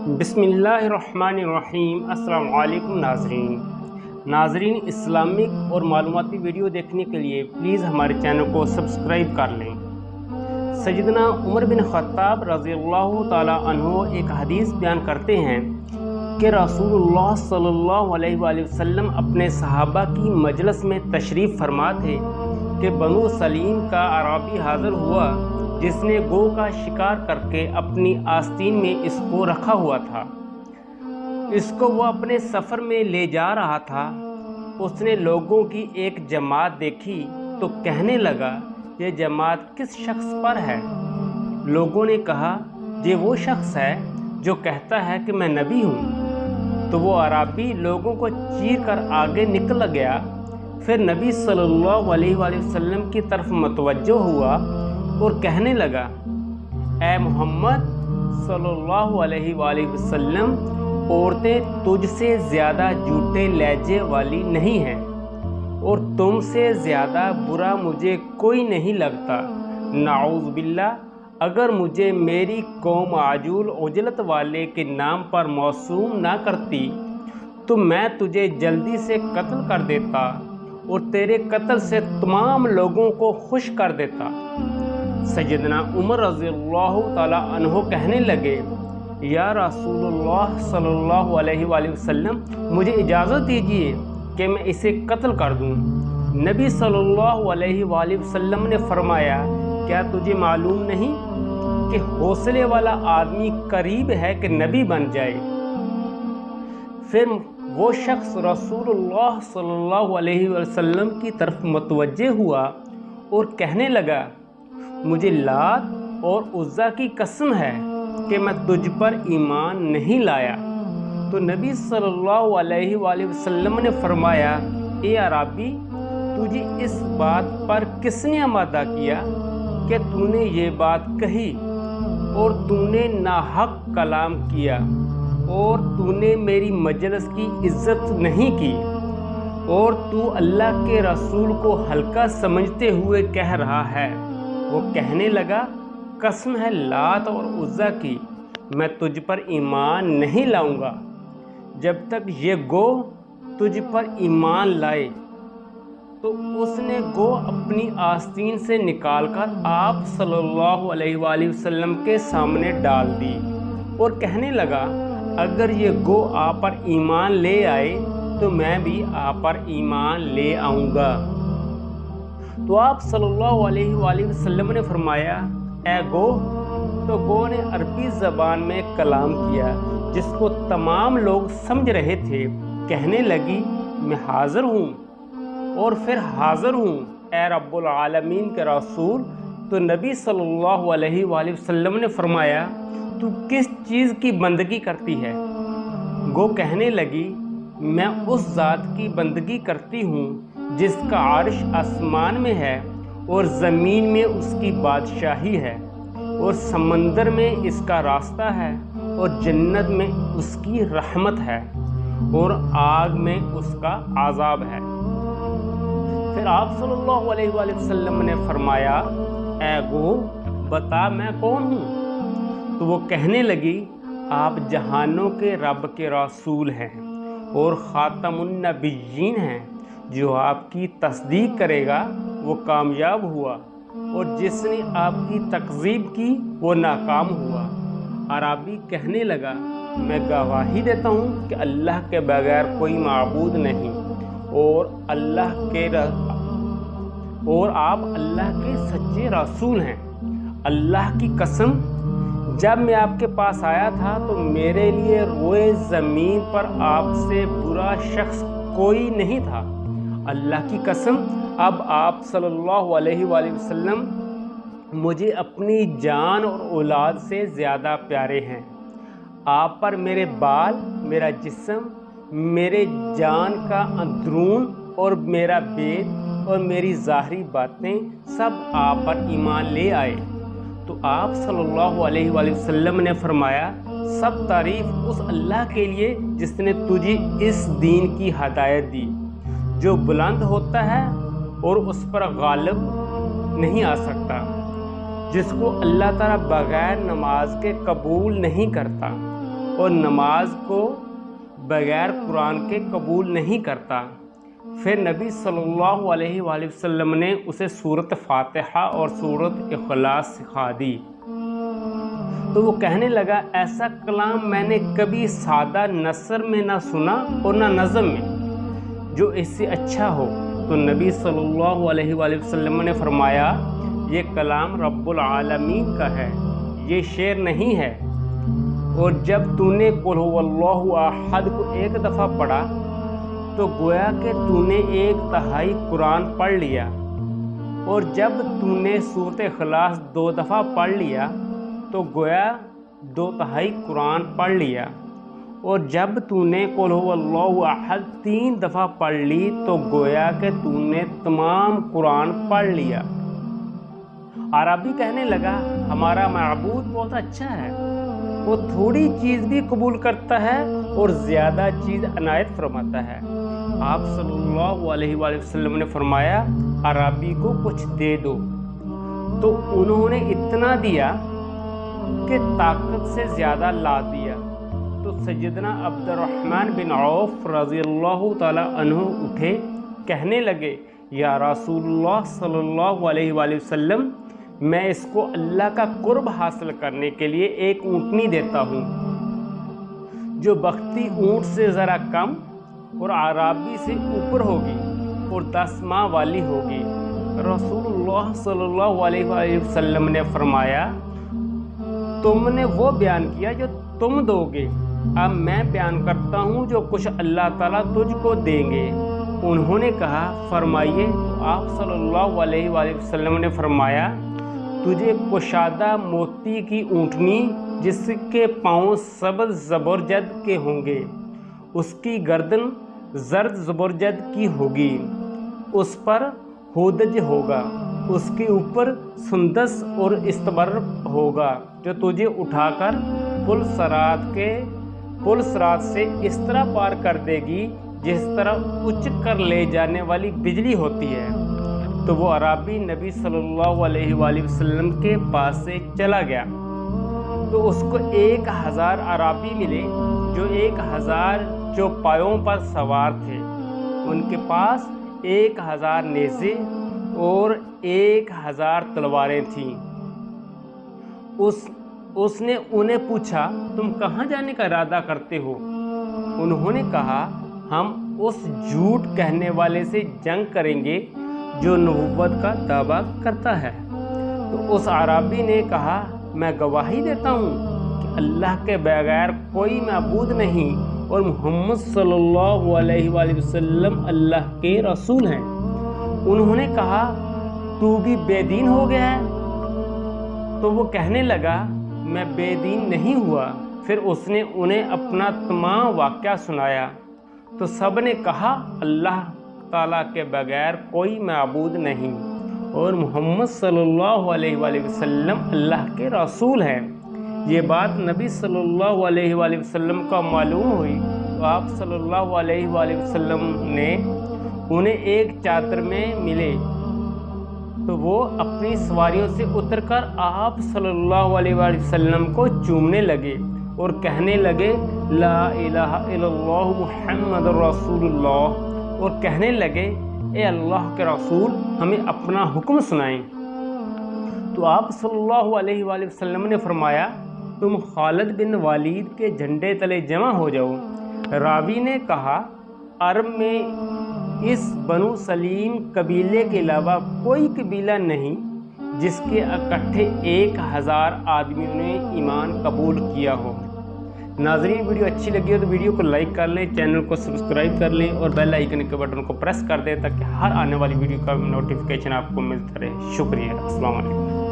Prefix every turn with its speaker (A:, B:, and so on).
A: بسم اللہ الرحمن الرحیم۔ السلام علیکم ناظرین، اسلامک اور معلوماتی ویڈیو دیکھنے کے لیے پلیز ہمارے چینل کو سبسکرائب کر لیں۔ سیدنا عمر بن خطاب رضی اللہ تعالی عنہ ایک حدیث بیان کرتے ہیں کہ رسول اللہ صلی اللہ علیہ وآلہ وسلم اپنے صحابہ کی مجلس میں تشریف فرما تھے کہ بنو سلیم کا اعرابی حاضر ہوا جس نے گو کا شکار کر کے اپنی آستین میں اس کو رکھا ہوا تھا۔ اس کو وہ اپنے سفر میں لے جا رہا تھا۔ اس نے لوگوں کی ایک جماعت دیکھی تو کہنے لگا، یہ جماعت کس شخص پر ہے؟ لوگوں نے کہا، یہ وہ شخص ہے جو کہتا ہے کہ میں نبی ہوں۔ تو وہ اعرابی لوگوں کو چیر کر آگے نکل گیا، پھر نبی صلی اللہ علیہ وآلہ وسلم کی طرف متوجہ ہوا اور کہنے لگا، اے محمد صلی اللہ علیہ وآلہ وسلم، عورتیں تجھ سے زیادہ جھوٹے لہجے والی نہیں ہیں اور تم سے زیادہ برا مجھے کوئی نہیں لگتا۔ نعوذ باللہ، اگر مجھے میری قوم عجول عجلت والے کے نام پر موسوم نہ کرتی تو میں تجھے جلدی سے قتل کر دیتا اور تیرے قتل سے تمام لوگوں کو خوش کر دیتا۔ سیدنا عمر رضی اللہ تعالی عنہ کہنے لگے، یا رسول اللہ صلی اللہ علیہ وآلہ وسلم، مجھے اجازت دیجیے کہ میں اسے قتل کر دوں۔ نبی صلی اللہ علیہ وآلہ وسلم نے فرمایا، کیا تجھے معلوم نہیں کہ حوصلے والا آدمی قریب ہے کہ نبی بن جائے؟ پھر وہ شخص رسول اللہ صلی اللہ علیہ وسلم کی طرف متوجہ ہوا اور کہنے لگا، مجھے لات اور عزا کی قسم ہے کہ میں تجھ پر ایمان نہیں لایا۔ تو نبی صلی اللہ علیہ وآلہ وسلم نے فرمایا، اے اعرابی، تجھے اس بات پر کس نے آمادہ کیا کہ تو نے یہ بات کہی اور تو نے ناحق کلام کیا اور تو نے میری مجلس کی عزت نہیں کی اور تو اللہ کے رسول کو ہلکا سمجھتے ہوئے کہہ رہا ہے؟ وہ کہنے لگا، قسم ہے لات اور عزا کی، میں تجھ پر ایمان نہیں لاؤں گا جب تک یہ گو تجھ پر ایمان لائے۔ تو اس نے گو اپنی آستین سے نکال کر آپ صلی اللہ علیہ وآلہ وسلم کے سامنے ڈال دی اور کہنے لگا، اگر یہ گو آپ پر ایمان لے آئے تو میں بھی آپ پر ایمان لے آؤں گا۔ تو آپ صلی اللہ علیہ وآلہ وسلم نے فرمایا، اے گو۔ تو گو نے عربی زبان میں کلام کیا جس کو تمام لوگ سمجھ رہے تھے۔ کہنے لگی، میں حاضر ہوں اور پھر حاضر ہوں، اے رب العالمین کے رسول۔ تو نبی صلی اللہ علیہ وآلہ وسلم نے فرمایا، تو کس چیز کی بندگی کرتی ہے؟ گو کہنے لگی، میں اس ذات کی بندگی کرتی ہوں جس کا عرش آسمان میں ہے اور زمین میں اس کی بادشاہی ہے اور سمندر میں اس کا راستہ ہے اور جنت میں اس کی رحمت ہے اور آگ میں اس کا عذاب ہے۔ پھر آپ صلی اللہ علیہ وآلہ وسلم نے فرمایا، اے گو، بتا میں کون ہوں؟ تو وہ کہنے لگی، آپ جہانوں کے رب کے رسول ہیں اور خاتم النبیین ہیں۔ جو آپ کی تصدیق کرے گا وہ کامیاب ہوا اور جس نے آپ کی تکذیب کی وہ ناکام ہوا۔ اعرابی کہنے لگا، میں گواہی دیتا ہوں کہ اللہ کے بغیر کوئی معبود نہیں اور آپ اللہ کے سچے رسول ہیں۔ اللہ کی قسم، جب میں آپ کے پاس آیا تھا تو میرے لیے روئے زمین پر آپ سے برا شخص کوئی نہیں تھا۔ اللہ کی قسم، اب آپ صلی اللہ علیہ وآلہ وسلم مجھے اپنی جان اور اولاد سے زیادہ پیارے ہیں۔ آپ پر میرے بال، میرا جسم، میرے جان کا اندرون اور میرا بیت اور میری ظاہری باتیں سب آپ پر ایمان لے آئے۔ تو آپ صلی اللہ علیہ وآلہ وسلم نے فرمایا، سب تعریف اس اللہ کے لیے جس نے تجھے اس دین کی ہدایت دی جو بلند ہوتا ہے اور اس پر غالب نہیں آ سکتا، جس کو اللہ تعالیٰ بغیر نماز کے قبول نہیں کرتا اور نماز کو بغیر قرآن کے قبول نہیں کرتا۔ پھر نبی صلی اللہ علیہ وآلہ وسلم نے اسے سورۃ فاتحہ اور سورۃ اخلاص سکھا دی۔ تو وہ کہنے لگا ایسا کلام میں نے کبھی سادہ نثر میں نہ سنا اور نہ نظم میں جو اس سے اچھا ہو۔ تو نبی صلی اللہ علیہ وآلہ وسلم نے فرمایا یہ کلام رب العالمین کا ہے، یہ شعر نہیں ہے۔ اور جب تو نے قل هو اللہ احد کو ایک دفعہ پڑھا تو گویا کہ تو نے 1/3 قرآن پڑھ لیا، اور جب تو نے سورۃ اخلاص 2 دفعہ پڑھ لیا تو گویا 2/3 قرآن پڑھ لیا، اور جب تو نے قل هو اللہ احد 3 دفعہ پڑھ لی تو گویا کہ تو نے تمام قرآن پڑھ لیا۔ عربی کہنے لگا ہمارا معبود بہت اچھا ہے، وہ تھوڑی چیز بھی قبول کرتا ہے اور زیادہ چیز عنایت فرماتا ہے۔ آپ صلی اللہ علیہ وآلہ وسلم نے فرمایا عربی کو کچھ دے دو، تو انہوں نے اتنا دیا کہ طاقت سے زیادہ لا دیا۔ تو سیدنا عبد الرحمن بن عوف رضی اللہ تعالی عنہ اٹھے، کہنے لگے یا رسول اللہ صلی اللہ علیہ وآلہ وسلم میں اس کو اللہ کا قرب حاصل کرنے کے لیے ایک اونٹنی دیتا ہوں جو بختی اونٹ سے ذرا کم اور عرابی سے اوپر ہوگی اور 10 ماہ والی ہوگی۔ رسول اللہ صلی اللہ علیہ وآلہ وسلم نے فرمایا تم نے وہ بیان کیا جو تم دو گے، اب میں بیان کرتا ہوں جو کچھ اللہ تعالیٰ تجھ کو دیں گے۔ انہوں نے کہا فرمائیے۔ تو آپ صلی اللہ علیہ وآلہ وسلم نے فرمایا تجھے کشادہ موتی کی اونٹنی جس کے پاؤں سبز زبرجد کے ہوں گے، اس کی گردن زرد زبرجد کی ہوگی، اس پر ہودج ہوگا، اس کے اوپر سندس اور استبرق ہوگا، جو تجھے اٹھا کر پل صراط سے اس طرح پار کر دے گی جس طرح اچک کر لے جانے والی بجلی ہوتی ہے۔ تو وہ عربی نبی صلی اللہ علیہ وآلہ وسلم کے پاس سے چلا گیا، تو اس کو 1000 عربی ملے جو 1000 چوپایوں پر سوار تھے، ان کے پاس 1000 نیزے اور 1000 تلواریں تھیں۔ اس نے انہیں پوچھا تم کہاں جانے کا ارادہ کرتے ہو؟ انہوں نے کہا ہم اس جھوٹ کہنے والے سے جنگ کریں گے جو نبوت کا دعویٰ کرتا ہے۔ تو اس عربی نے کہا میں گواہی دیتا ہوں کہ اللہ کے بغیر کوئی معبود نہیں اور محمد صلی اللہ علیہ وآلہ وسلم اللہ کے رسول ہیں۔ انہوں نے کہا تو بھی بے دین ہو گیا ہے؟ تو وہ کہنے لگا میں بے دین نہیں ہوا۔ پھر اس نے انہیں اپنا تمام واقعہ سنایا، تو سب نے کہا اللہ تعالیٰ کے بغیر کوئی معبود نہیں اور محمد صلی اللہ علیہ وآلہ وسلم اللہ کے رسول ہیں۔ یہ بات نبی صلی اللہ علیہ وآلہ وسلم کا معلوم ہوئی تو آپ صلی اللہ علیہ وآلہ وسلم نے انہیں ایک چادر میں ملے، تو وہ اپنی سواریوں سے اتر کر آپ صلی اللہ علیہ وآلہ وسلم کو چومنے لگے اور کہنے لگے لا الہ الا اللہ محمد رسول اللہ، اور کہنے لگے اے اللہ کے رسول ہمیں اپنا حکم سنائیں۔ تو آپ صلی اللہ علیہ وآلہ وسلم نے فرمایا تم خالد بن والید کے جھنڈے تلے جمع ہو جاؤ۔ راوی نے کہا عرب میں اس بنو سلیم قبیلے کے علاوہ کوئی قبیلہ نہیں جس کے اکٹھے 1000 آدمیوں نے ایمان قبول کیا ہو۔ ناظرین ویڈیو اچھی لگی ہو تو ویڈیو کو لائک کر لیں، چینل کو سبسکرائب کر لیں اور بیل آئیکن کے بٹن کو پریس کر دیں تاکہ ہر آنے والی ویڈیو کا نوٹیفیکیشن آپ کو ملتا رہے۔ شکریہ، السلام علیکم۔